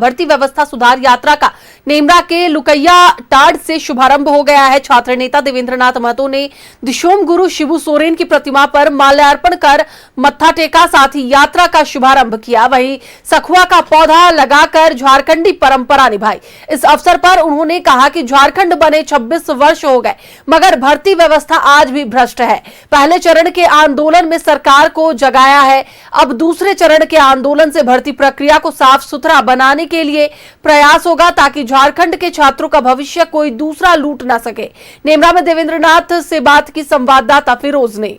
भर्ती व्यवस्था सुधार यात्रा का नेमरा के लुकैया टाड़ से शुभारंभ हो गया है। छात्र नेता देवेंद्रनाथ महतो ने दिशोम गुरु शिबू सोरेन की प्रतिमा पर माल्यार्पण कर मत्था टेका, साथ ही यात्रा का शुभारंभ किया। वहीं सखुआ का पौधा लगाकर झारखंडी परंपरा निभाई। इस अवसर पर उन्होंने कहा कि झारखंड बने 26 वर्ष हो गए, मगर भर्ती व्यवस्था आज भी भ्रष्ट है। पहले चरण के आंदोलन में सरकार को जगाया है, अब दूसरे चरण के आंदोलन से भर्ती प्रक्रिया को साफ सुथरा बनाने के लिए प्रयास होगा, ताकि झारखंड के छात्रों का भविष्य कोई दूसरा लूट ना सके। नेमरा में देवेंद्रनाथ से बात की संवाददाता फिरोज ने।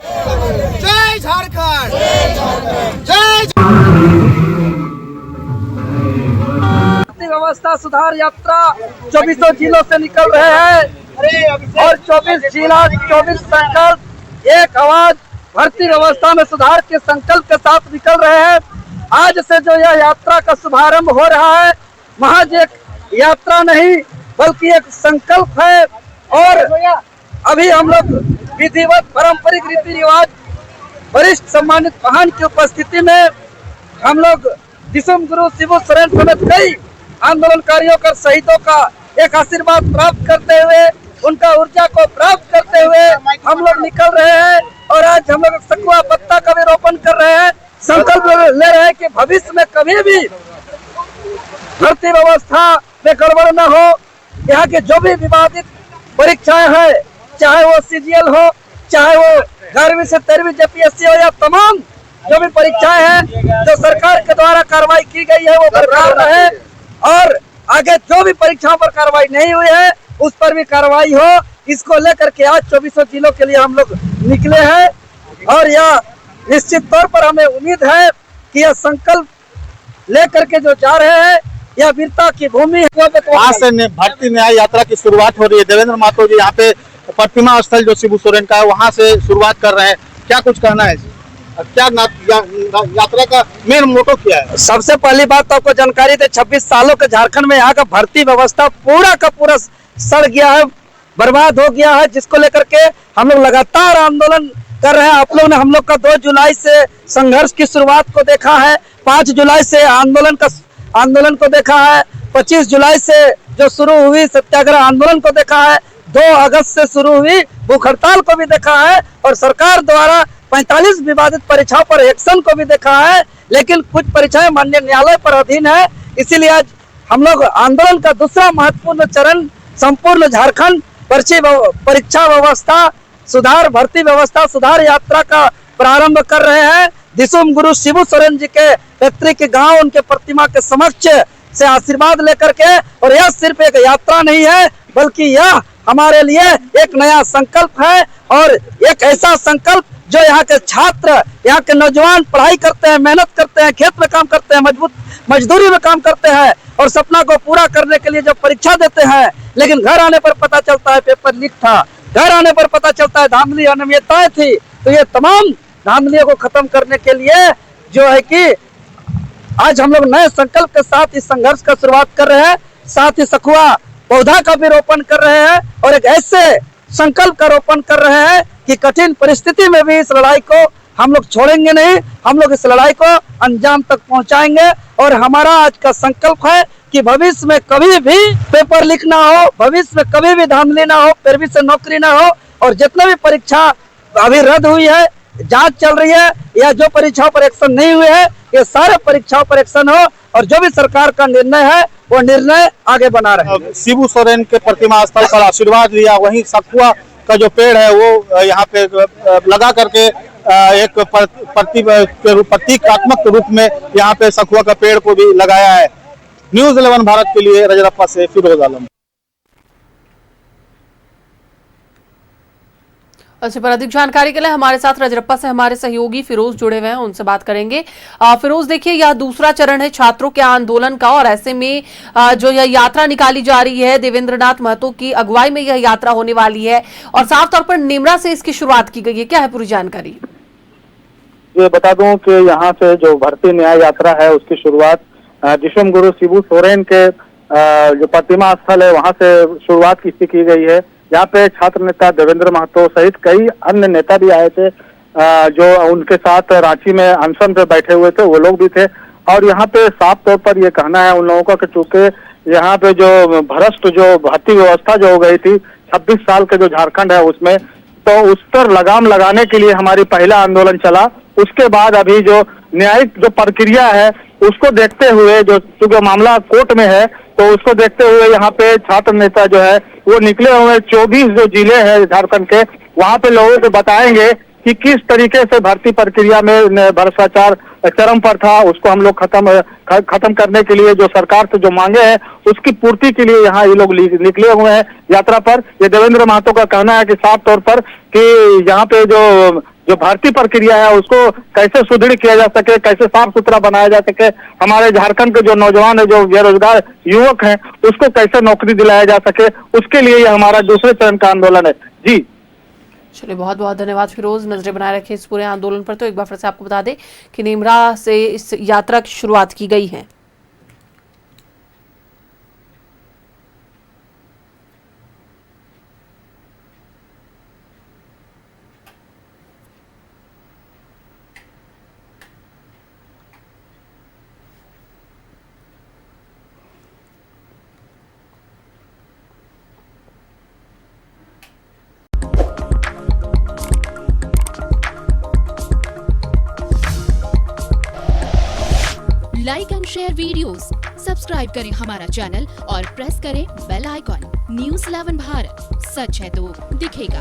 जय झारखंड, जय व्यवस्था सुधार यात्रा 24 जिलों से निकल रहे हैं और 24 जिला 24 संकल्प एक आवाज भर्ती व्यवस्था में सुधार के संकल्प के साथ निकल रहे हैं। आज से जो यह यात्रा का शुभारंभ हो रहा है, महज एक यात्रा नहीं बल्कि एक संकल्प है। और अभी हम लोग विधिवत पारंपरिक रीति रिवाज वरिष्ठ सम्मानित महान की उपस्थिति में हम लोग दिशोम गुरु शिबू सोरेन समेत कई आंदोलनकारियों का शहीदों का एक आशीर्वाद प्राप्त करते हुए, उनका ऊर्जा को प्राप्त करते हुए हम लोग निकल रहे हैं। और आज हम लोग सखुआ पत्ता का भी रोपण कर रहे हैं। संकल्प ले रहे हैं कि भविष्य में कभी भी भर्ती व्यवस्था में गड़बड़ न हो। यहाँ के जो भी विवादित परीक्षाएं हैं, चाहे वो सीजीएल हो, चाहे वो 11वीं से 13वीं जेपीएससी हो, या तमाम जो भी परीक्षाएं हैं जो सरकार के द्वारा कार्रवाई की गई है वो बरकरार रहे। और आगे जो भी परीक्षाओं पर कार्रवाई नहीं हुई है उस पर भी कार्रवाई हो। इसको लेकर के आज 24 जिलों के लिए हम लोग निकले हैं और यह निश्चित तौर पर हमें उम्मीद है कि यह संकल्प लेकर के जो जा रहे हैं यह वीरता की भूमि है। आज से भर्ती न्याय यात्रा की शुरुआत हो रही है। देवेंद्र महतो जी यहाँ पे प्रतिमा स्थल जो शिबू सोरेन का है वहाँ से शुरुआत कर रहे हैं। क्या कुछ कहना है, क्या यात्रा का मेन मोटो क्या है? सबसे पहली बात तो आपको जानकारी दे, 26 सालों के झारखंड में यहाँ का भर्ती व्यवस्था पूरा का पूरा सड़ गया है, बर्बाद हो गया है, जिसको लेकर के हम लोग लगातार आंदोलन कर रहे हैं। आप लोग ने हम लोग का 2 जुलाई से संघर्ष की शुरुआत को देखा है, 5 जुलाई से आंदोलन को देखा है, 25 जुलाई से जो शुरू हुई सत्याग्रह आंदोलन को देखा है, 2 अगस्त से शुरू हुई भूख हड़ताल को भी देखा है और सरकार द्वारा 45 विवादित परीक्षाओं पर एक्शन को भी देखा है। लेकिन कुछ परीक्षाएं माननीय न्यायालय पर अधीन है, इसीलिए आज हम लोग आंदोलन का दूसरा महत्वपूर्ण चरण संपूर्ण झारखंड परीक्षा व्यवस्था सुधार भर्ती व्यवस्था सुधार यात्रा का प्रारंभ कर रहे हैं। दिशोम गुरु शिबू सोरेन जी के पैतृक गांव उनके प्रतिमा के समक्ष से आशीर्वाद लेकर के, और यह सिर्फ एक यात्रा नहीं है बल्कि यह हमारे लिए एक नया संकल्प है और एक ऐसा संकल्प जो यहाँ के छात्र, यहाँ के नौजवान पढ़ाई करते हैं, मेहनत करते हैं, खेत में काम करते हैं, मजबूत मजदूरी में काम करते हैं और सपना को पूरा करने के लिए जब परीक्षा देते हैं, लेकिन घर आने पर पता चलता है पेपर लीक था, घर आने पर पता चलता है धांधली अनियमितताएं थी। तो ये तमाम धांधलियों को खत्म करने के लिए जो है कि आज हम लोग नए संकल्प के साथ इस संघर्ष का शुरुआत कर रहे हैं। साथ ही सखुआ पौधा का भी रोपण कर रहे हैं और एक ऐसे संकल्प का रोपण कर रहे हैं कि कठिन परिस्थिति में भी इस लड़ाई को हम लोग छोड़ेंगे नहीं, हम लोग इस लड़ाई को अंजाम तक पहुंचाएंगे। और हमारा आज का संकल्प है कि भविष्य में कभी भी पेपर लीक ना हो, भविष्य में कभी भी धांधली ना हो, पैरवी से नौकरी ना हो, और जितने भी परीक्षा अभी रद्द हुई है, जांच चल रही है, या जो परीक्षाओं पर एक्शन नहीं हुए है, ये सारे परीक्षाओं पर एक्शन हो और जो भी सरकार का निर्णय है वो निर्णय आगे बना रहे। शिबू सोरेन के प्रतिमा स्थल पर आशीर्वाद लिया, वहीं सखुआ का जो पेड़ है वो यहाँ पे लगा करके एक प्रतीकात्मक रूप में यहाँ पे सखुआ का पेड़ को भी लगाया है। न्यूज़ 11 भारत के लिए रजरप्पा से फिरोज आलम। अच्छा, पर अधिक जानकारी के लिए हमारे साथ रजरप्पा से हमारे सहयोगी फिरोज जुड़े हुए हैं, उनसे बात करेंगे। फिरोज, देखिए यह दूसरा चरण है छात्रों के आंदोलन का और ऐसे में जो यह यात्रा निकाली जा रही है, देवेंद्रनाथ महतो की अगुवाई में यह यात्रा होने वाली है और साफ तौर पर नेमरा से इसकी शुरुआत की गई है, क्या है पूरी जानकारी? ये बता दूं कि यहाँ से जो भर्ती न्याय यात्रा है उसकी शुरुआत दिशोम गुरु शिबू सोरेन के जो प्रतिमा स्थल है वहाँ से शुरुआत की गई है। यहाँ पे छात्र नेता देवेंद्र महतो सहित कई अन्य नेता भी आए थे, जो उनके साथ रांची में अनशन पे बैठे हुए थे, वो लोग भी थे। और यहाँ पे साफ तौर पर ये कहना है उन लोगों का कि चूंकि यहाँ पे जो भ्रष्ट जो भर्ती व्यवस्था जो हो गई थी 26 साल के जो झारखंड है उसमें, तो उस पर लगाम लगाने के लिए हमारी पहला आंदोलन चला। उसके बाद अभी जो न्यायिक जो प्रक्रिया है उसको देखते हुए, जो मामला कोर्ट में है, तो उसको देखते हुए यहाँ पे छात्र नेता जो है वो निकले हुए 24 जो जिले हैं झारखंड के, वहाँ पे लोगों को बताएंगे कि किस तरीके से भर्ती प्रक्रिया में भ्रष्टाचार चरम पर था, उसको हम लोग खत्म करने के लिए जो सरकार से जो मांगे हैं उसकी पूर्ति के लिए यहाँ ये लोग निकले हुए हैं यात्रा पर। ये देवेंद्र महतो का कहना है कि साफ तौर पर कि यहाँ पे जो भर्ती प्रक्रिया है उसको कैसे सुदृढ़ किया जा सके, कैसे साफ सुथरा बनाया जा सके, हमारे झारखंड के जो नौजवान है, जो बेरोजगार युवक हैं, उसको कैसे नौकरी दिलाया जा सके, उसके लिए ये हमारा दूसरे चरण का आंदोलन है। जी चलिए, बहुत बहुत धन्यवाद फिरोज। नजरें बनाए रखें इस पूरे आंदोलन पर। तो एक बार फिर से आपको बता दें कि नेमरा से इस यात्रा की शुरुआत की गई है। Like and share videos, subscribe करें हमारा चैनल और प्रेस करें बेल आइकॉन। न्यूज़ 11 भारत, सच है तो दिखेगा।